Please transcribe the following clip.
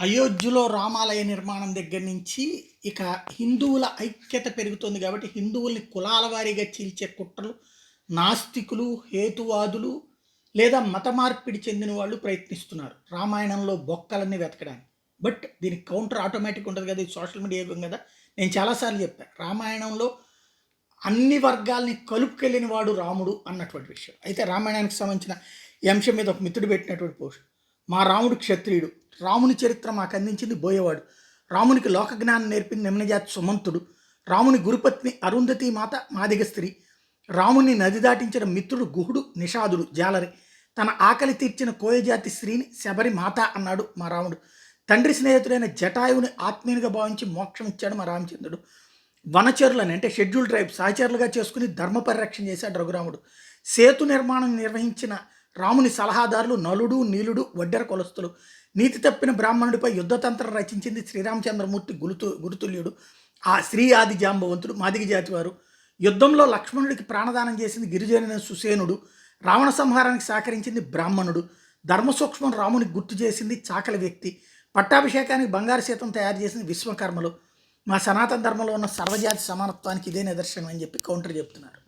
అయోధ్యలో రామాలయ నిర్మాణం దగ్గర నుంచి ఇక హిందువుల ఐక్యత పెరుగుతుంది కాబట్టి హిందువుల్ని కులాల వారీగా చీల్చే కుట్రలు నాస్తికులు, హేతువాదులు లేదా మత మార్పిడి చెందిన వాళ్ళు ప్రయత్నిస్తున్నారు రామాయణంలో బొక్కలన్నీ వెతకడానికి. బట్ దీనికి కౌంటర్ ఆటోమేటిక్ ఉంటుంది కదా, ఇది సోషల్ మీడియా యుగం కదా. నేను చాలాసార్లు చెప్పాను, రామాయణంలో అన్ని వర్గాల్ని కలుపుకెళ్ళిన వాడు రాముడు అన్నటువంటి విషయం. అయితే రామాయణానికి సంబంధించిన ఈ అంశం మీద ఒక మిత్రుడు పెట్టినటువంటి పోస్ట్, మా రాముడు క్షత్రియుడు, రాముని చరిత్ర మాకు అందించింది బోయేవాడు, రామునికి లోక జ్ఞానం నేర్పింది నిమ్నజాతి సుమంతుడు, రాముని గురుపత్ని అరుంధతి మాత మాదిగ స్త్రీ, రాముని నది దాటించిన మిత్రుడు గుహుడు నిషాదుడు జాలరి, తన ఆకలి తీర్చిన కోయజాతి స్త్రీని శబరి మాత అన్నాడు మా రాముడు, తండ్రి స్నేహితుడైన జటాయువుని ఆత్మీయునిగా భావించి మోక్షం ఇచ్చాడు మా రామచంద్రుడు, వనచరులని అంటే షెడ్యూల్ ట్రైబ్ సహచరులుగా చేసుకుని ధర్మ పరిరక్షణ చేశాడు రఘురాముడు, సేతు నిర్మాణం నిర్వహించిన రాముని సలహాదారులు నలుడు నీలుడు వడ్డెర కొలస్తులు, నీతి తప్పిన బ్రాహ్మణుడిపై యుద్ధతంత్రం రచించింది శ్రీరామచంద్రమూర్తి గురుతుల్యుడు, ఆ శ్రీ ఆది జాంబవంతుడు మాదిగ జాతి వారు, యుద్ధంలో లక్ష్మణుడికి ప్రాణదానం చేసింది గిరిజన సుసేనుడు, రావణ సంహారానికి సహకరించింది బ్రాహ్మణుడు, ధర్మసూక్ష్మం రామునికి గుర్తు చేసింది చాకలి వ్యక్తి, పట్టాభిషేకానికి బంగారు సీతం తయారు చేసింది విశ్వకర్మలు, మా సనాతన ధర్మంలో ఉన్న సర్వజాతి సమానత్వానికి ఇదే నిదర్శనం అని చెప్పి కౌంటర్ చెప్తున్నారు.